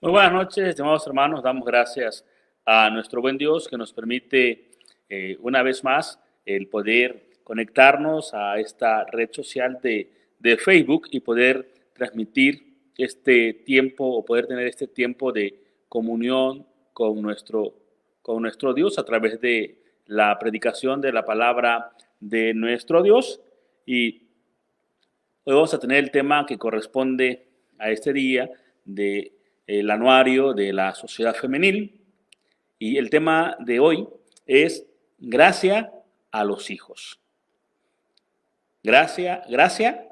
Muy buenas noches, estimados hermanos. Damos gracias a nuestro buen Dios que nos permite una vez más el poder conectarnos a esta red social de Facebook y poder transmitir este tiempo o poder tener este tiempo de comunión con nuestro Dios a través de la predicación de la palabra de nuestro Dios. Y hoy vamos a tener el tema que corresponde a este día de el anuario de la sociedad femenil, y el tema de hoy es gracia a los hijos. Gracia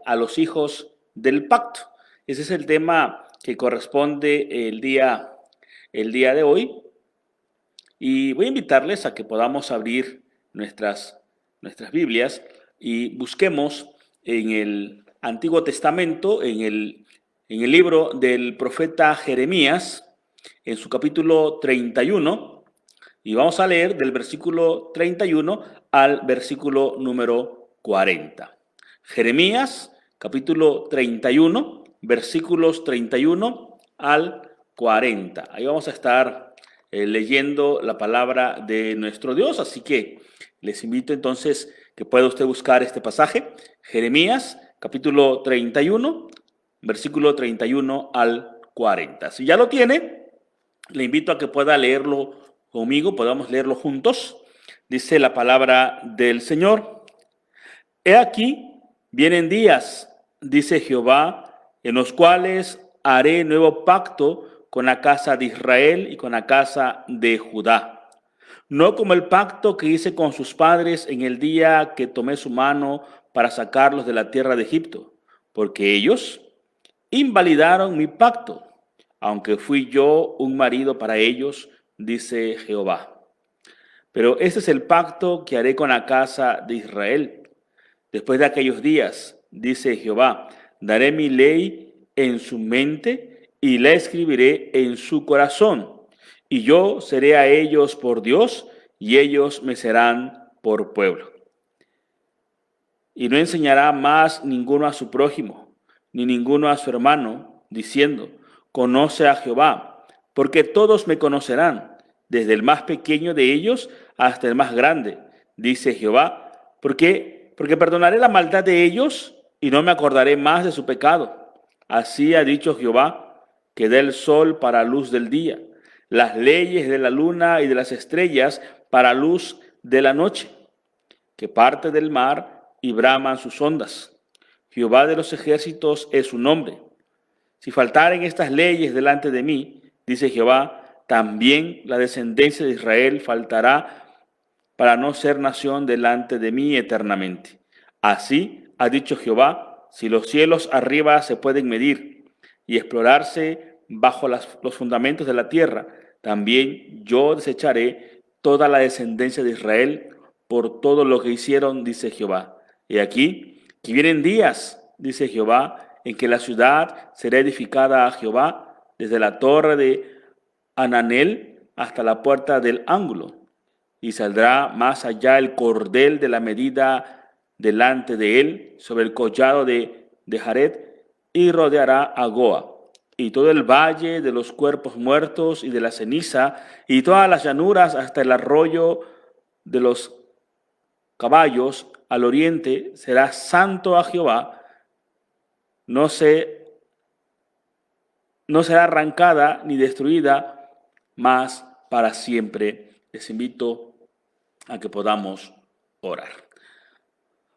a los hijos del pacto. Ese es el tema que corresponde el día de hoy, y voy a invitarles a que podamos abrir nuestras Biblias y busquemos en el Antiguo Testamento, en el libro del profeta Jeremías, en su capítulo 31, y vamos a leer del versículo 31 al versículo número 40. Jeremías, capítulo 31, versículos 31 al 40. Ahí vamos a estar leyendo la palabra de nuestro Dios, así que les invito entonces que pueda usted buscar este pasaje, Jeremías, capítulo 31, versículo 31 al 40. Si ya lo tiene, le invito a que pueda leerlo conmigo, podamos leerlo juntos. Dice la palabra del Señor: He aquí, vienen días, dice Jehová, en los cuales haré nuevo pacto con la casa de Israel y con la casa de Judá. No como el pacto que hice con sus padres en el día que tomé su mano para sacarlos de la tierra de Egipto, porque ellos invalidaron mi pacto, aunque fui yo un marido para ellos, dice Jehová. Pero este es el pacto que haré con la casa de Israel. Después de aquellos días, dice Jehová, daré mi ley en su mente y la escribiré en su corazón. Y yo seré a ellos por Dios y ellos me serán por pueblo. Y no enseñará más ninguno a su prójimo, ni ninguno a su hermano, diciendo, conoce a Jehová, porque todos me conocerán, desde el más pequeño de ellos hasta el más grande, dice Jehová, porque perdonaré la maldad de ellos y no me acordaré más de su pecado. Así ha dicho Jehová, que dé el sol para luz del día, las leyes de la luna y de las estrellas para luz de la noche, que parte del mar y braman sus ondas. Jehová de los ejércitos es su nombre. Si faltaren estas leyes delante de mí, dice Jehová, también la descendencia de Israel faltará para no ser nación delante de mí eternamente. Así ha dicho Jehová, si los cielos arriba se pueden medir y explorarse bajo los fundamentos de la tierra, también yo desecharé toda la descendencia de Israel por todo lo que hicieron, dice Jehová. Y aquí, que vienen días, dice Jehová, en que la ciudad será edificada a Jehová desde la torre de Ananel hasta la puerta del ángulo, y saldrá más allá el cordel de la medida delante de él sobre el collado de Jared, y rodeará a Goa y todo el valle de los cuerpos muertos y de la ceniza y todas las llanuras hasta el arroyo de los caballos al oriente. Será santo a Jehová, no será arrancada ni destruida más para siempre. Les invito a que podamos orar.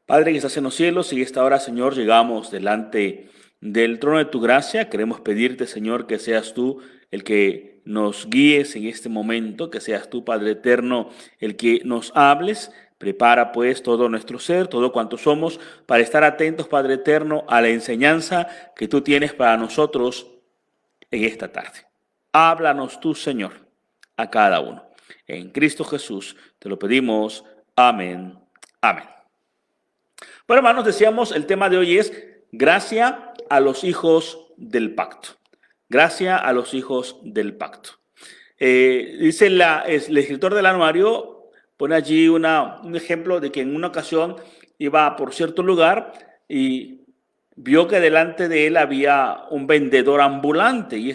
Padre que estás en los cielos, y en esta hora, Señor, llegamos delante del trono de tu gracia. Queremos pedirte, Señor, que seas tú el que nos guíes en este momento, que seas tú, Padre eterno, el que nos hables. Prepara pues todo nuestro ser, todo cuanto somos, para estar atentos, Padre eterno, a la enseñanza que tú tienes para nosotros en esta tarde. Háblanos tú, Señor, a cada uno. En Cristo Jesús te lo pedimos. Amén. Amén. Bueno, hermanos, decíamos, el tema de hoy es gracia a los hijos del pacto. Gracia a los hijos del pacto. Dice el escritor del anuario, pone allí un ejemplo de que en una ocasión iba por cierto lugar y vio que delante de él había un vendedor ambulante y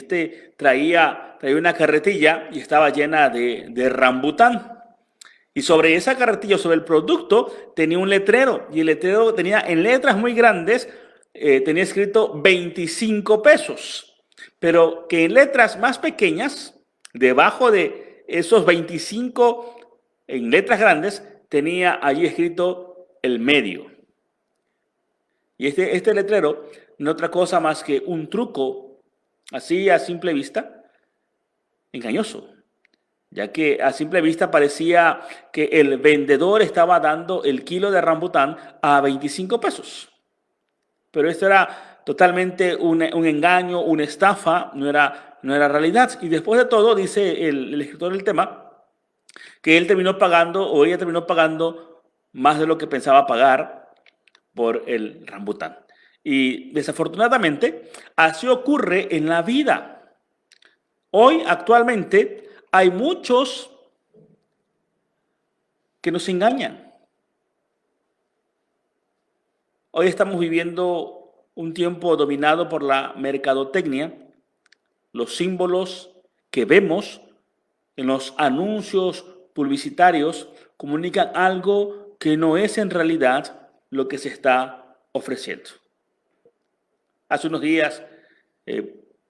traía una carretilla y estaba llena de rambután. Y sobre esa carretilla, sobre el producto, tenía un letrero. Y el letrero tenía en letras muy grandes, tenía escrito 25 pesos. Pero que en letras más pequeñas, debajo de esos 25, en letras grandes, tenía allí escrito el medio. Y este letrero no es otra cosa más que un truco, así a simple vista, engañoso. Ya que a simple vista parecía que el vendedor estaba dando el kilo de rambután a 25 pesos. Pero esto era totalmente un engaño, una estafa, no era realidad. Y después de todo, dice el escritor del tema, que él terminó pagando o ella terminó pagando más de lo que pensaba pagar por el rambután. Y desafortunadamente, así ocurre en la vida. Hoy, actualmente, hay muchos que nos engañan. Hoy estamos viviendo un tiempo dominado por la mercadotecnia, los símbolos que vemos en los anuncios publicitarios comunican algo que no es en realidad lo que se está ofreciendo. Hace unos días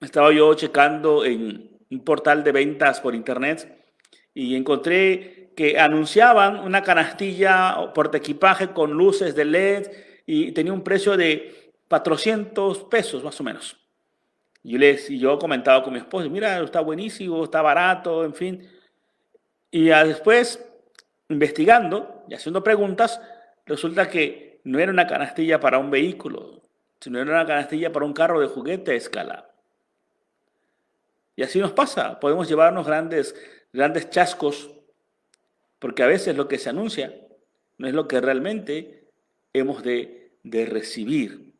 estaba yo checando en un portal de ventas por internet y encontré que anunciaban una canastilla portaequipaje con luces de LED y tenía un precio de 400 pesos más o menos. Y yo comentaba con mi esposa, mira, está buenísimo, está barato, en fin. Y después, investigando y haciendo preguntas, resulta que no era una canastilla para un vehículo, sino era una canastilla para un carro de juguete a escala. Y así nos pasa, podemos llevarnos grandes chascos, porque a veces lo que se anuncia no es lo que realmente hemos de recibir.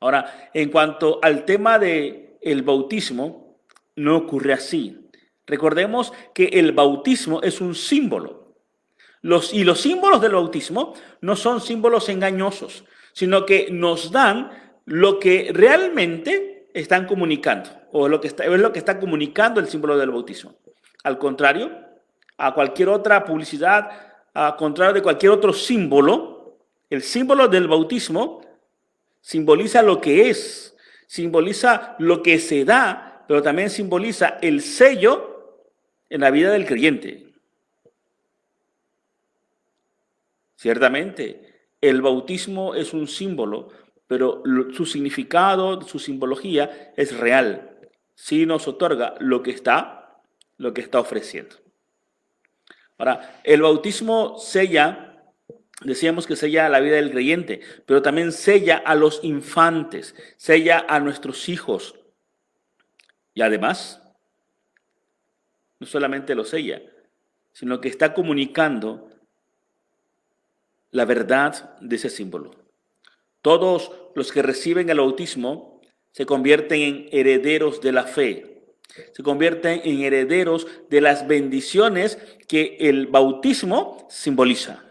Ahora, en cuanto al tema del bautismo, no ocurre así. Recordemos que el bautismo es un símbolo. Los símbolos del bautismo no son símbolos engañosos, sino que nos dan lo que realmente están comunicando, o es lo que está comunicando el símbolo del bautismo. Al contrario, a cualquier otra publicidad, al contrario de cualquier otro símbolo, el símbolo del bautismo simboliza lo que es, simboliza lo que se da, pero también simboliza el sello en la vida del creyente. Ciertamente, el bautismo es un símbolo, pero su significado, su simbología es real. Sí nos otorga lo que está ofreciendo. Ahora, el bautismo sella, decíamos que sella la vida del creyente, pero también sella a los infantes, sella a nuestros hijos. Y además, no solamente lo sella, sino que está comunicando la verdad de ese símbolo. Todos los que reciben el bautismo se convierten en herederos de la fe, se convierten en herederos de las bendiciones que el bautismo simboliza.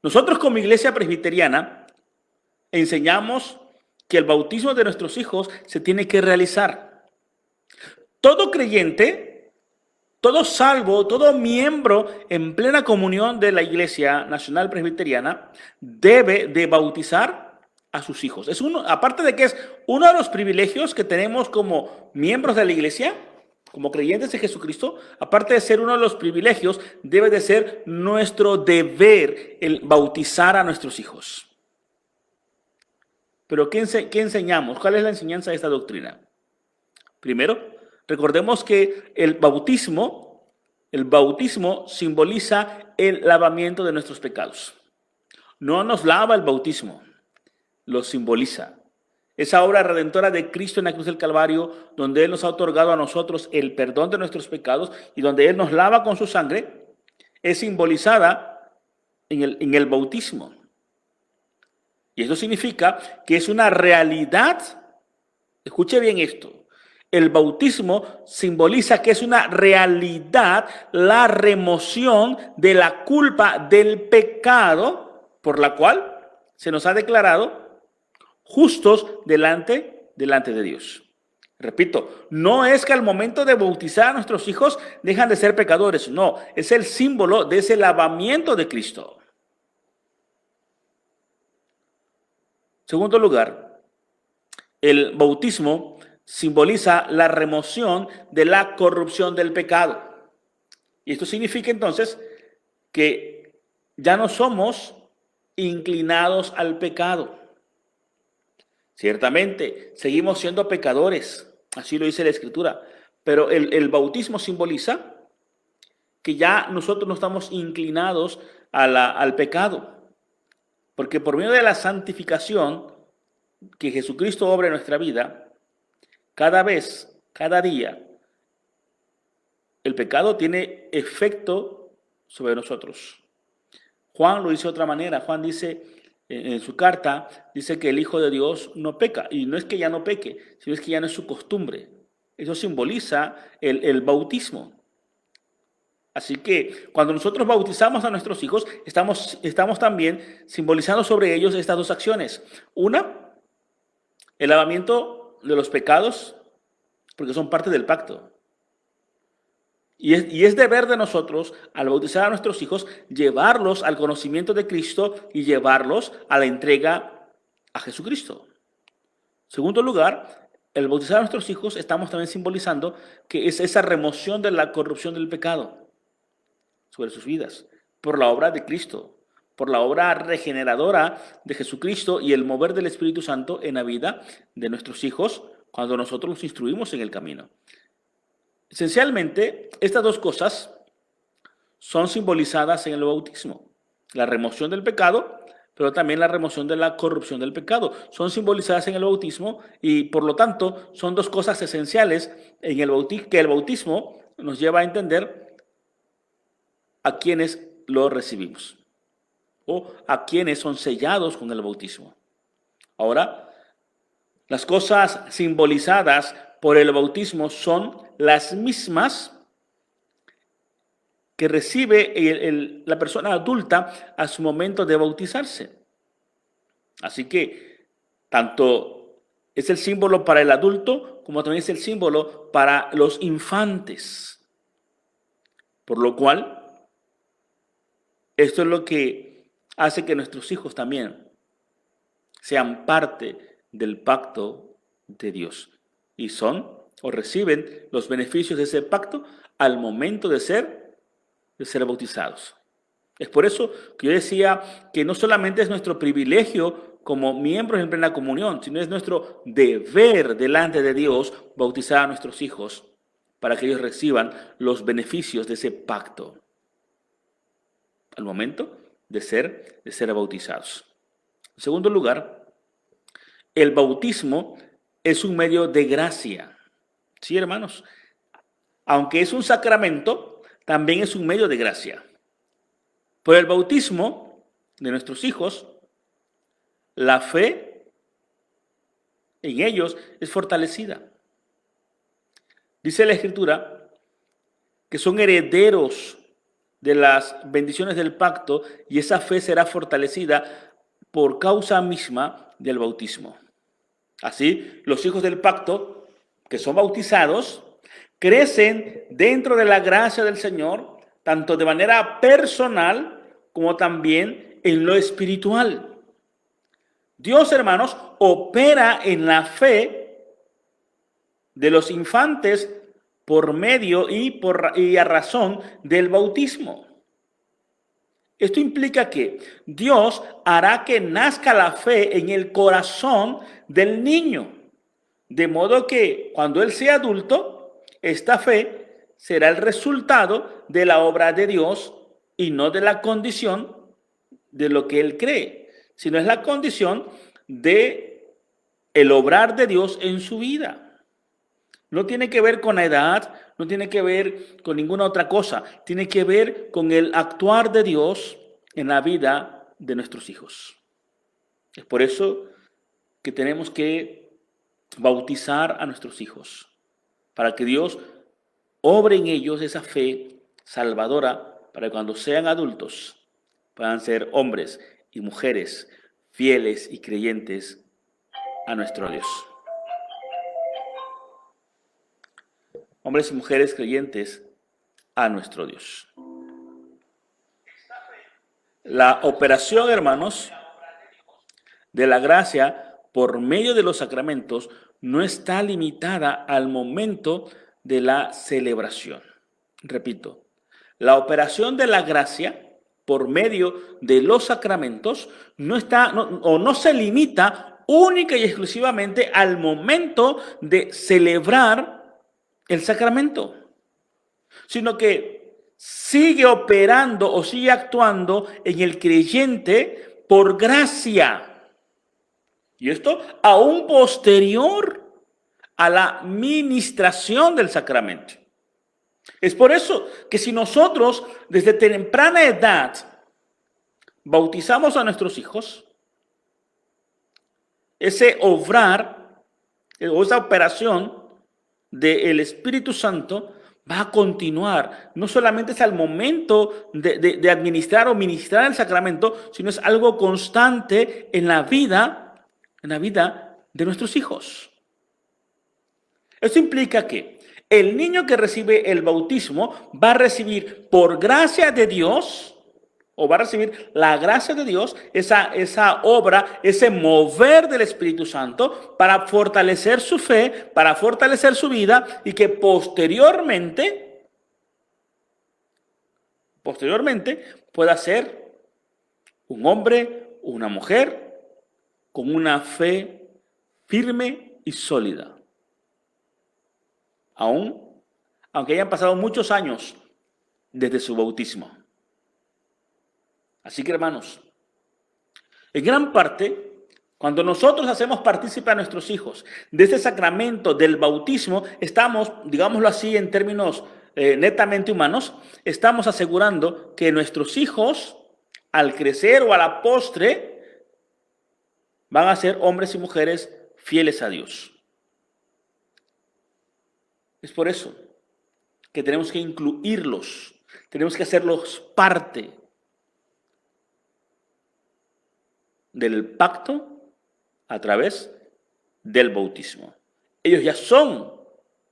Nosotros como Iglesia Presbiteriana enseñamos que el bautismo de nuestros hijos se tiene que realizar. Todo creyente, todo salvo, todo miembro en plena comunión de la Iglesia Nacional Presbiteriana debe de bautizar a sus hijos. Aparte de que es uno de los privilegios que tenemos como miembros de la Iglesia, como creyentes de Jesucristo, aparte de ser uno de los privilegios, debe de ser nuestro deber el bautizar a nuestros hijos. Pero ¿qué enseñamos? ¿Cuál es la enseñanza de esta doctrina? Primero, recordemos que el bautismo simboliza el lavamiento de nuestros pecados. No nos lava el bautismo, lo simboliza. Esa obra redentora de Cristo en la cruz del Calvario, donde Él nos ha otorgado a nosotros el perdón de nuestros pecados y donde Él nos lava con su sangre, es simbolizada en el bautismo. Y eso significa que es una realidad. Escuche bien esto. El bautismo simboliza que es una realidad la remoción de la culpa del pecado por la cual se nos ha declarado justos delante de Dios. Repito, no es que al momento de bautizar a nuestros hijos dejan de ser pecadores, no, es el símbolo de ese lavamiento de Cristo. Segundo lugar, el bautismo simboliza la remoción de la corrupción del pecado. Y esto significa entonces que ya no somos inclinados al pecado. Ciertamente, seguimos siendo pecadores, así lo dice la Escritura, pero el bautismo simboliza que ya nosotros no estamos inclinados al pecado, porque por medio de la santificación que Jesucristo obra en nuestra vida, cada vez, cada día, el pecado tiene efecto sobre nosotros. Juan lo dice de otra manera. Juan dice en su carta, dice que el Hijo de Dios no peca. Y no es que ya no peque, sino es que ya no es su costumbre. Eso simboliza el bautismo. Así que cuando nosotros bautizamos a nuestros hijos, estamos también simbolizando sobre ellos estas dos acciones. Una, el lavamiento de los pecados, porque son parte del pacto. Y es deber de nosotros, al bautizar a nuestros hijos, llevarlos al conocimiento de Cristo y llevarlos a la entrega a Jesucristo. Segundo lugar, el bautizar a nuestros hijos estamos también simbolizando que es esa remoción de la corrupción del pecado sobre sus vidas, por la obra de Cristo, por la obra regeneradora de Jesucristo y el mover del Espíritu Santo en la vida de nuestros hijos cuando nosotros los instruimos en el camino. Esencialmente, estas dos cosas son simbolizadas en el bautismo. La remoción del pecado, pero también la remoción de la corrupción del pecado. Son simbolizadas en el bautismo y, por lo tanto, son dos cosas esenciales en el bautismo, que el bautismo nos lleva a entender a quienes lo recibimos o a quienes son sellados con el bautismo. Ahora, las cosas simbolizadas por el bautismo son las mismas que recibe la persona adulta a su momento de bautizarse. Así que tanto es el símbolo para el adulto como también es el símbolo para los infantes. Por lo cual, esto es lo que hace que nuestros hijos también sean parte del pacto de Dios y son o reciben los beneficios de ese pacto al momento de ser bautizados. Es por eso que yo decía que no solamente es nuestro privilegio como miembros en plena comunión, sino es nuestro deber delante de Dios bautizar a nuestros hijos para que ellos reciban los beneficios de ese pacto al momento de ser bautizados. En segundo lugar, el bautismo es un medio de gracia. Sí, hermanos, aunque es un sacramento, también es un medio de gracia. Por el bautismo de nuestros hijos, la fe en ellos es fortalecida. Dice la Escritura que son herederos de las bendiciones del pacto y esa fe será fortalecida por causa misma del bautismo. Así, los hijos del pacto que son bautizados crecen dentro de la gracia del Señor, tanto de manera personal como también en lo espiritual. Dios, hermanos, opera en la fe de los infantes por medio y a razón del bautismo. Esto implica que Dios hará que nazca la fe en el corazón del niño, de modo que cuando él sea adulto, esta fe será el resultado de la obra de Dios y no de la condición de lo que él cree, sino es la condición de el obrar de Dios en su vida. No tiene que ver con la edad, no tiene que ver con ninguna otra cosa, tiene que ver con el actuar de Dios en la vida de nuestros hijos. Es por eso que tenemos que bautizar a nuestros hijos, para que Dios obre en ellos esa fe salvadora, para que cuando sean adultos puedan ser hombres y mujeres fieles y creyentes a nuestro Dios. Hombres y mujeres creyentes, a nuestro Dios. La operación, hermanos, de la gracia por medio de los sacramentos no está limitada al momento de la celebración. Repito, la operación de la gracia por medio de los sacramentos no se limita única y exclusivamente al momento de celebrar el sacramento, sino que sigue operando o sigue actuando en el creyente por gracia. Y esto aún posterior a la ministración del sacramento. Es por eso que si nosotros desde temprana edad bautizamos a nuestros hijos, ese obrar o esa operación del Espíritu Santo va a continuar. No solamente es al momento de administrar o ministrar el sacramento, sino es algo constante en la vida de nuestros hijos. Esto implica que el niño que recibe el bautismo va a recibir por gracia de Dios, o va a recibir la gracia de Dios, esa obra, ese mover del Espíritu Santo para fortalecer su fe, para fortalecer su vida y que posteriormente pueda ser un hombre, una mujer con una fe firme y sólida. Aunque hayan pasado muchos años desde su bautismo. Así que, hermanos, en gran parte, cuando nosotros hacemos partícipe a nuestros hijos de este sacramento del bautismo, estamos, digámoslo así en términos netamente humanos, estamos asegurando que nuestros hijos, al crecer o a la postre, van a ser hombres y mujeres fieles a Dios. Es por eso que tenemos que incluirlos, tenemos que hacerlos parte del pacto a través del bautismo. Ellos ya son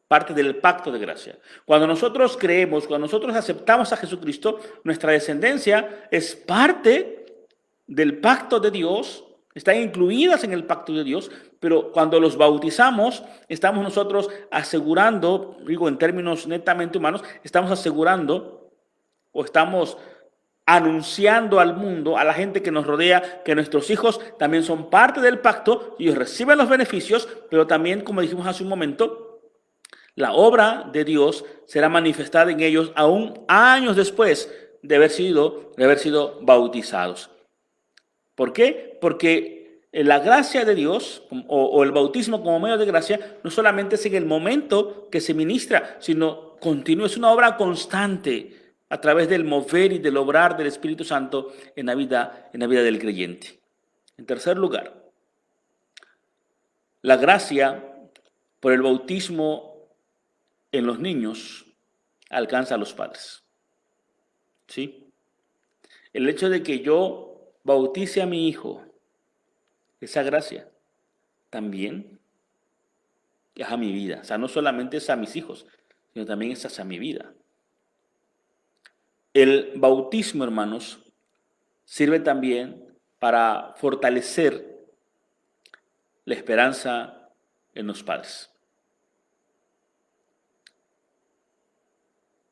parte del pacto de gracia. Cuando nosotros creemos, cuando nosotros aceptamos a Jesucristo, nuestra descendencia es parte del pacto de Dios, están incluidas en el pacto de Dios, pero cuando los bautizamos, estamos nosotros asegurando, digo en términos netamente humanos, estamos asegurando o estamos anunciando al mundo, a la gente que nos rodea, que nuestros hijos también son parte del pacto, y ellos reciben los beneficios, pero también, como dijimos hace un momento, la obra de Dios será manifestada en ellos aún años después de haber sido bautizados. ¿Por qué? Porque la gracia de Dios o el bautismo como medio de gracia no solamente es en el momento que se ministra, sino continúa, es una obra constante a través del mover y del obrar del Espíritu Santo en la vida del creyente. En tercer lugar, la gracia por el bautismo en los niños alcanza a los padres. ¿Sí? El hecho de que yo bautice a mi hijo, esa gracia también es a mi vida. O sea, no solamente es a mis hijos, sino también es hacia mi vida. El bautismo, hermanos, sirve también para fortalecer la esperanza en los padres.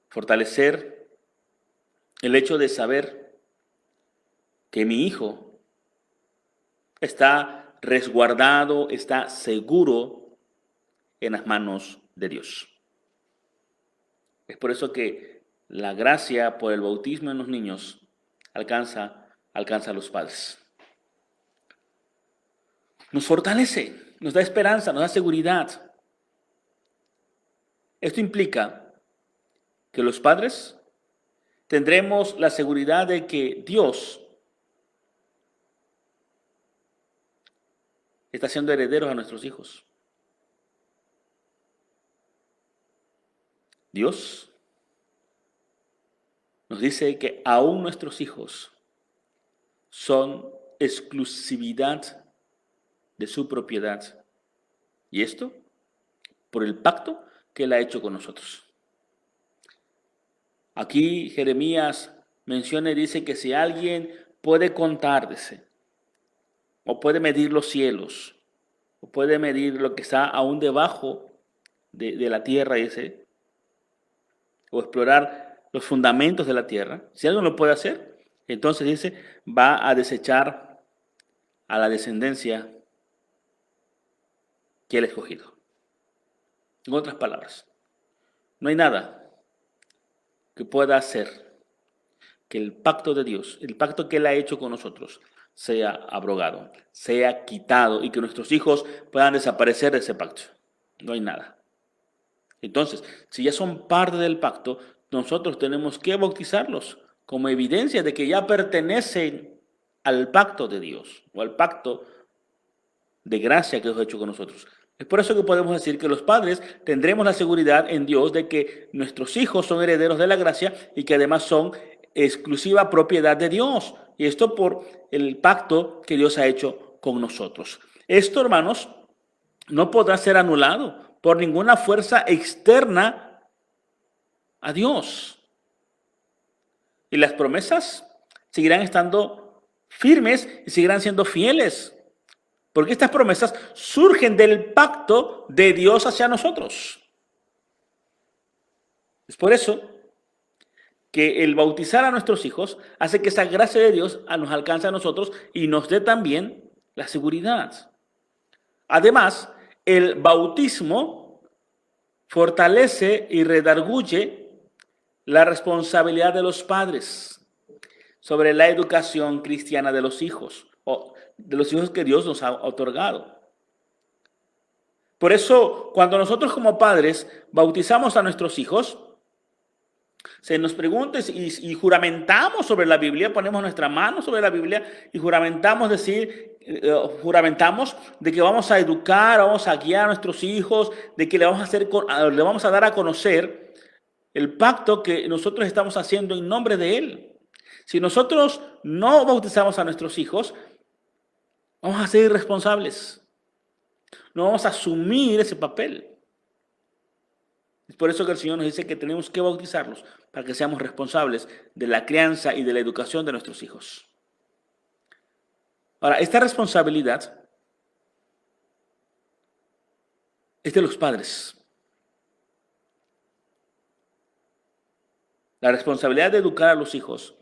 Fortalecer el hecho de saber que mi hijo está resguardado, está seguro en las manos de Dios. Es por eso que la gracia por el bautismo en los niños alcanza a los padres. Nos fortalece, nos da esperanza, nos da seguridad. Esto implica que los padres tendremos la seguridad de que Dios está siendo herederos a nuestros hijos. Dios nos dice que aún nuestros hijos son exclusividad de su propiedad Y esto por el pacto que Él ha hecho con nosotros. Aquí Jeremías menciona y dice que si alguien puede contar, dice, o puede medir los cielos, o puede medir lo que está aún debajo de la tierra, dice, o explorar los fundamentos de la tierra, si alguien lo puede hacer, entonces dice, va a desechar a la descendencia que Él ha escogido. En otras palabras, no hay nada que pueda hacer que el pacto de Dios, el pacto que Él ha hecho con nosotros, sea abrogado, sea quitado y que nuestros hijos puedan desaparecer de ese pacto. No hay nada. Entonces, si ya son parte del pacto, nosotros tenemos que bautizarlos como evidencia de que ya pertenecen al pacto de Dios o al pacto de gracia que Dios ha hecho con nosotros. Es por eso que podemos decir que los padres tendremos la seguridad en Dios de que nuestros hijos son herederos de la gracia y que además son exclusiva propiedad de Dios. Y esto por el pacto que Dios ha hecho con nosotros. Esto, hermanos, no podrá ser anulado por ninguna fuerza externa a Dios. Y las promesas seguirán estando firmes y seguirán siendo fieles. Porque estas promesas surgen del pacto de Dios hacia nosotros. Es por eso que el bautizar a nuestros hijos hace que esa gracia de Dios nos alcance a nosotros y nos dé también la seguridad. Además, el bautismo fortalece y redarguye la responsabilidad de los padres sobre la educación cristiana de los hijos, o de los hijos que Dios nos ha otorgado. Por eso, cuando nosotros como padres bautizamos a nuestros hijos, se nos pregunta y juramentamos sobre la Biblia, ponemos nuestra mano sobre la Biblia y juramentamos de que vamos a educar, vamos a guiar a nuestros hijos, de que le vamos a dar a conocer el pacto que nosotros estamos haciendo en nombre de Él. Si nosotros no bautizamos a nuestros hijos, vamos a ser irresponsables. No vamos a asumir ese papel. Es por eso que el Señor nos dice que tenemos que bautizarlos para que seamos responsables de la crianza y de la educación de nuestros hijos. Ahora, esta responsabilidad es de los padres. La responsabilidad de educar a los hijos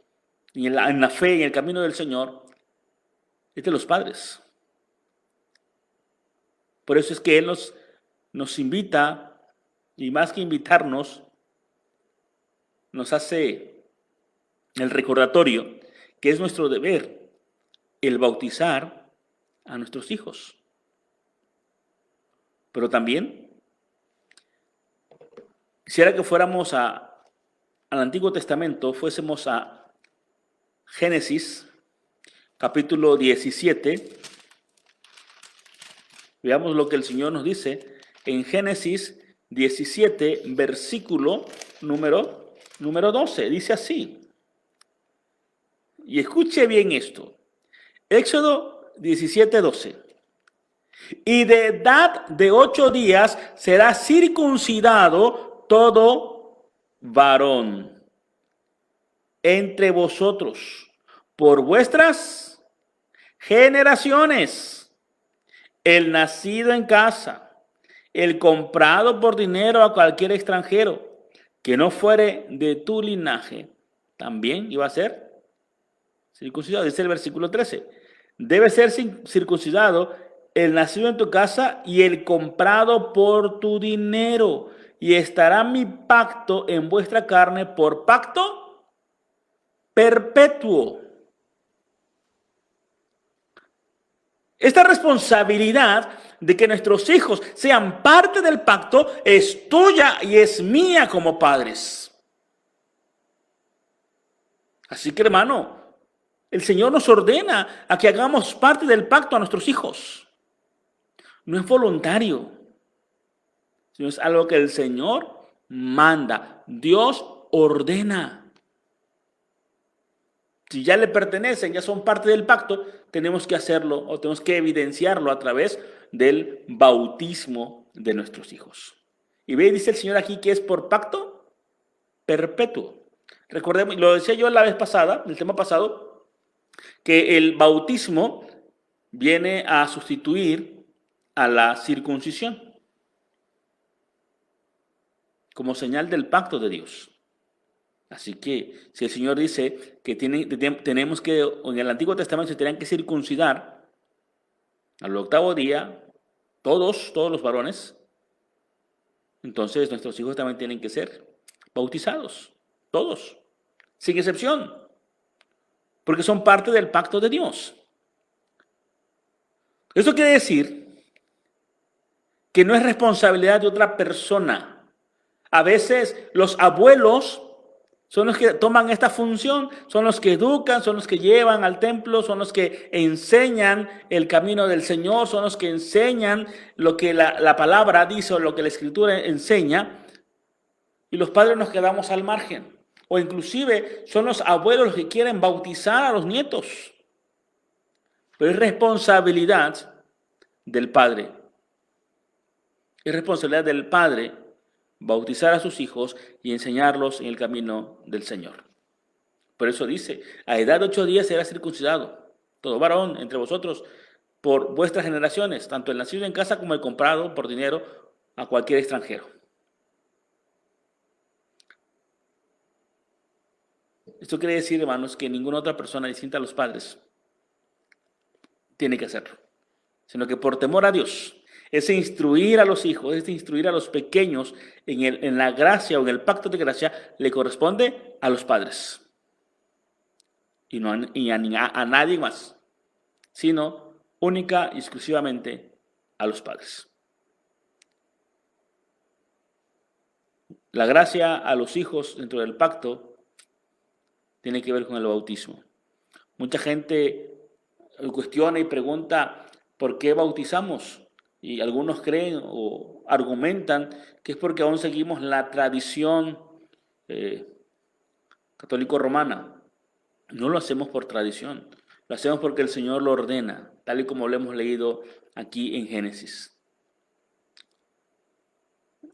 en la fe y en el camino del Señor es de los padres. Por eso es que Él nos invita, y más que invitarnos, nos hace el recordatorio que es nuestro deber el bautizar a nuestros hijos. Pero también quisiera que fuéramos al Antiguo Testamento, fuésemos a Génesis, capítulo 17. Veamos lo que el Señor nos dice en Génesis 17, versículo número 12. Dice así. Y escuche bien esto. Éxodo 17, 12. Y de edad de 8 días será circuncidado todo varón entre vosotros por vuestras generaciones, el nacido en casa, el comprado por dinero a cualquier extranjero que no fuere de tu linaje, también iba a ser circuncidado. Dice el versículo 13. Debe ser circuncidado el nacido en tu casa y el comprado por tu dinero. Y estará mi pacto en vuestra carne por pacto perpetuo. Esta responsabilidad de que nuestros hijos sean parte del pacto es tuya y es mía como padres. Así que, hermano, el Señor nos ordena a que hagamos parte del pacto a nuestros hijos. No es voluntario, sino es algo que el Señor manda. Dios ordena. Si ya le pertenecen, ya son parte del pacto, tenemos que hacerlo o tenemos que evidenciarlo a través del bautismo de nuestros hijos. Y ve, dice el Señor aquí que es por pacto perpetuo. Recordemos, lo decía yo la vez pasada, el tema pasado, que el bautismo viene a sustituir a la circuncisión como señal del pacto de Dios. Así que si el Señor dice que tenemos que, en el Antiguo Testamento se tenían que circuncidar al 8º día, todos los varones, entonces nuestros hijos también tienen que ser bautizados, todos, sin excepción, porque son parte del pacto de Dios. Eso quiere decir que no es responsabilidad de otra persona. A veces los abuelos son los que toman esta función, son los que educan, son los que llevan al templo, son los que enseñan el camino del Señor, son los que enseñan lo que la palabra dice o lo que la Escritura enseña, y los padres nos quedamos al margen. O inclusive son los abuelos los que quieren bautizar a los nietos. Pero es responsabilidad del padre. Es responsabilidad del padre bautizar a sus hijos y enseñarlos en el camino del Señor. Por eso dice, a edad de 8 días será circuncidado todo varón entre vosotros por vuestras generaciones, tanto el nacido en casa como el comprado por dinero a cualquier extranjero. Esto quiere decir, hermanos, que ninguna otra persona distinta a los padres tiene que hacerlo, sino que por temor a Dios, es instruir a los hijos, es instruir a los pequeños en la gracia o en el pacto de gracia, le corresponde a los padres y no a nadie más, sino única y exclusivamente a los padres. La gracia a los hijos dentro del pacto tiene que ver con el bautismo. Mucha gente cuestiona y pregunta por qué bautizamos. Y algunos creen o argumentan que es porque aún seguimos la tradición católico-romana. No lo hacemos por tradición, lo hacemos porque el Señor lo ordena, tal y como lo hemos leído aquí en Génesis.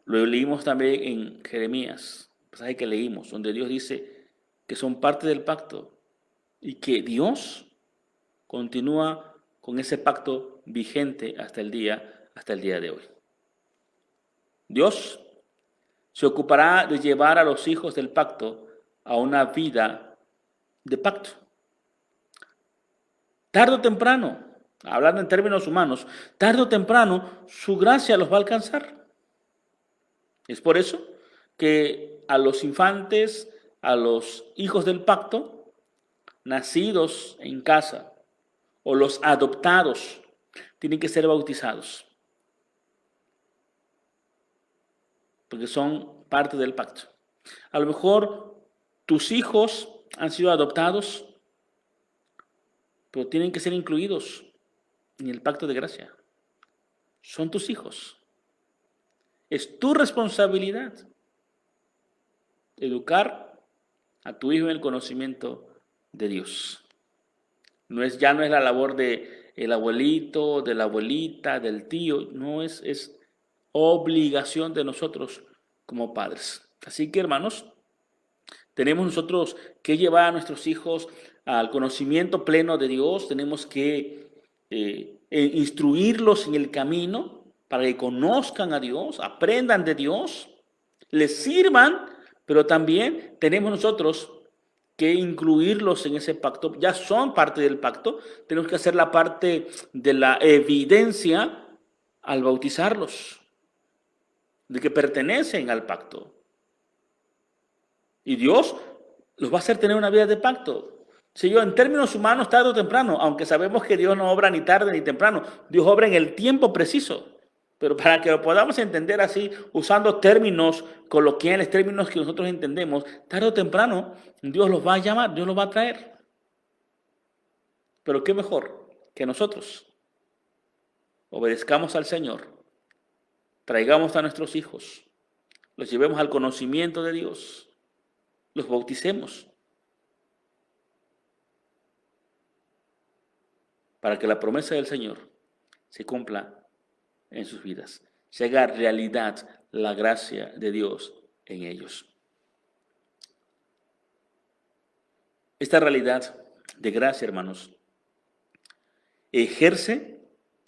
Lo leímos también en Jeremías, pasaje que leímos, donde Dios dice que son parte del pacto y que Dios continúa con ese pacto vigente hasta el día de hoy. Dios se ocupará de llevar a los hijos del pacto a una vida de pacto. Tarde o temprano, hablando en términos humanos, tarde o temprano su gracia los va a alcanzar. Es por eso que a los infantes, a los hijos del pacto, nacidos en casa, o los adoptados, tienen que ser bautizados, porque son parte del pacto. A lo mejor tus hijos han sido adoptados, pero tienen que ser incluidos en el pacto de gracia. Son tus hijos. Es tu responsabilidad educar a tu hijo en el conocimiento de Dios. Ya no es la labor del abuelito, de la abuelita, del tío, no es obligación de nosotros como padres. Así que, hermanos, tenemos nosotros que llevar a nuestros hijos al conocimiento pleno de Dios, tenemos que instruirlos en el camino para que conozcan a Dios, aprendan de Dios, les sirvan, pero también tenemos nosotros que incluirlos en ese pacto. Ya son parte del pacto, tenemos que hacer la parte de la evidencia al bautizarlos, de que pertenecen al pacto. Y Dios los va a hacer tener una vida de pacto. Si yo, en términos humanos, tarde o temprano, aunque sabemos que Dios no obra ni tarde ni temprano, Dios obra en el tiempo preciso. Pero para que lo podamos entender así, usando términos coloquiales, términos que nosotros entendemos, tarde o temprano Dios los va a llamar, Dios los va a traer. Pero qué mejor que nosotros obedezcamos al Señor, traigamos a nuestros hijos, los llevemos al conocimiento de Dios, los bauticemos, para que la promesa del Señor se cumpla en sus vidas, se haga realidad la gracia de Dios en ellos. Esta realidad de gracia, hermanos, ejerce,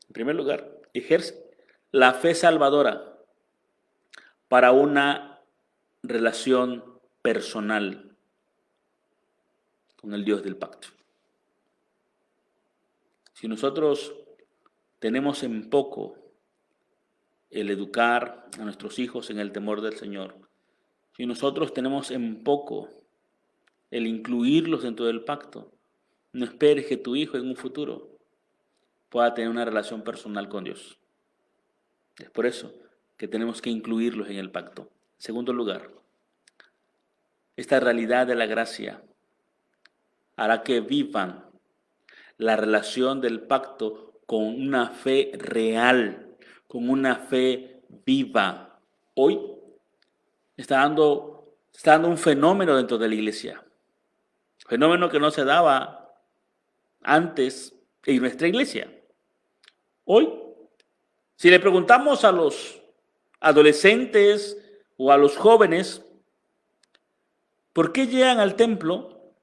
en primer lugar, ejerce la fe salvadora para una relación personal con el Dios del pacto. Si nosotros tenemos en poco el educar a nuestros hijos en el temor del Señor, si nosotros tenemos en poco el incluirlos dentro del pacto, no esperes que tu hijo en un futuro pueda tener una relación personal con Dios. Es por eso que tenemos que incluirlos en el pacto. En segundo lugar, esta realidad de la gracia hará que vivan la relación del pacto con una fe real, con una fe viva. Hoy está dando un fenómeno dentro de la iglesia, fenómeno que no se daba antes en nuestra iglesia. Hoy, si le preguntamos a los adolescentes o a los jóvenes, ¿por qué llegan al templo?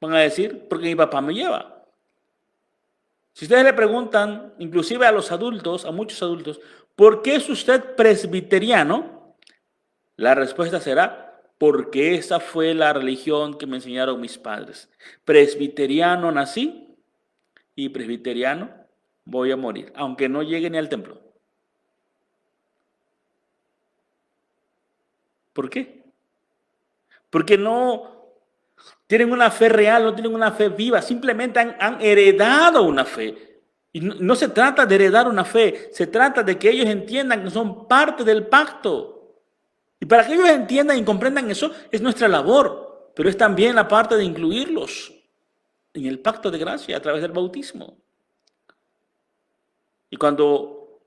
Van a decir, porque mi papá me lleva. Si ustedes le preguntan, inclusive a los adultos, a muchos adultos, ¿por qué es usted presbiteriano? La respuesta será, porque esa fue la religión que me enseñaron mis padres. Presbiteriano nací y presbiteriano voy a morir, aunque no llegue ni al templo. ¿Por qué? Porque no tienen una fe real, no tienen una fe viva, simplemente han heredado una fe. Y no se trata de heredar una fe, se trata de que ellos entiendan que son parte del pacto. Y para que ellos entiendan y comprendan eso, es nuestra labor, pero es también la parte de incluirlos en el pacto de gracia a través del bautismo. Y cuando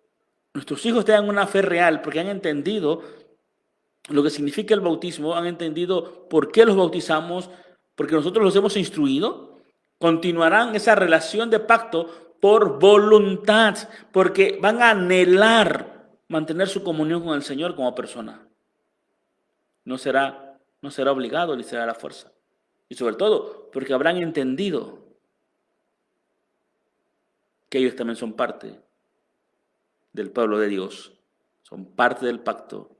nuestros hijos tengan una fe real, porque han entendido lo que significa el bautismo, han entendido por qué los bautizamos, porque nosotros los hemos instruido, continuarán esa relación de pacto por voluntad, porque van a anhelar mantener su comunión con el Señor como persona. No será obligado ni será a la fuerza. Y sobre todo, porque habrán entendido que ellos también son parte del pueblo de Dios, son parte del pacto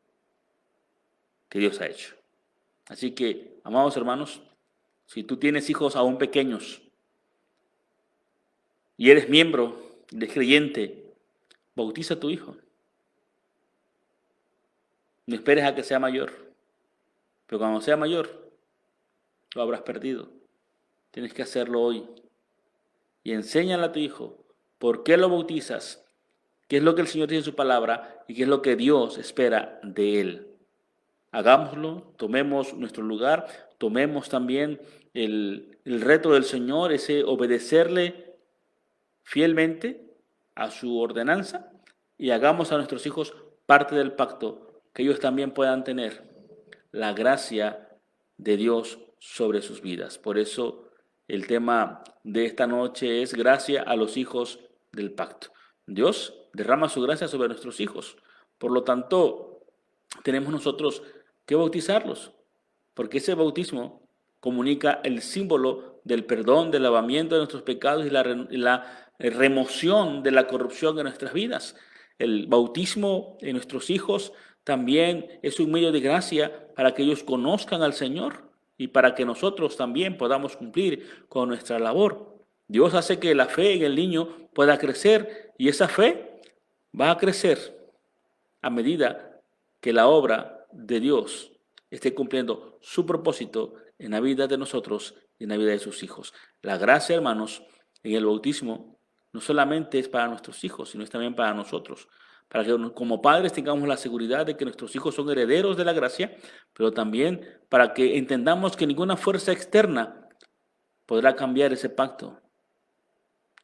que Dios ha hecho. Así que, amados hermanos, si tú tienes hijos aún pequeños y eres miembro de creyente, bautiza a tu hijo. No esperes a que sea mayor, pero cuando sea mayor, lo habrás perdido. Tienes que hacerlo hoy. Y enséñale a tu hijo por qué lo bautizas, qué es lo que el Señor dice en su palabra y qué es lo que Dios espera de él. Hagámoslo, tomemos nuestro lugar, tomemos también el reto del Señor, ese obedecerle fielmente a su ordenanza y hagamos a nuestros hijos parte del pacto, que ellos también puedan tener la gracia de Dios sobre sus vidas. Por eso el tema de esta noche es gracia a los hijos del pacto. Dios derrama su gracia sobre nuestros hijos. Por lo tanto, tenemos nosotros que bautizarlos, porque ese bautismo comunica el símbolo del perdón, del lavamiento de nuestros pecados y la remoción de la corrupción de nuestras vidas. El bautismo de nuestros hijos también es un medio de gracia para que ellos conozcan al Señor y para que nosotros también podamos cumplir con nuestra labor. Dios hace que la fe en el niño pueda crecer y esa fe va a crecer a medida que la obra de Dios esté cumpliendo su propósito en la vida de nosotros y en la vida de sus hijos. La gracia, hermanos, en el bautismo no solamente es para nuestros hijos, sino es también para nosotros. Para que como padres tengamos la seguridad de que nuestros hijos son herederos de la gracia, pero también para que entendamos que ninguna fuerza externa podrá cambiar ese pacto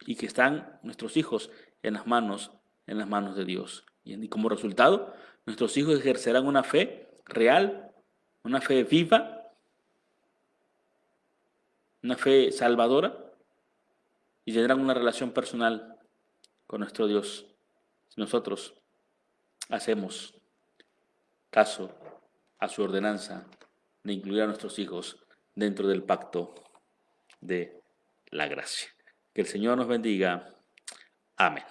y que están nuestros hijos en las manos de Dios. Y como resultado, nuestros hijos ejercerán una fe real, una fe viva, una fe salvadora y tendrán una relación personal con nuestro Dios nosotros hacemos caso a su ordenanza de incluir a nuestros hijos dentro del pacto de la gracia. Que el Señor nos bendiga. Amén.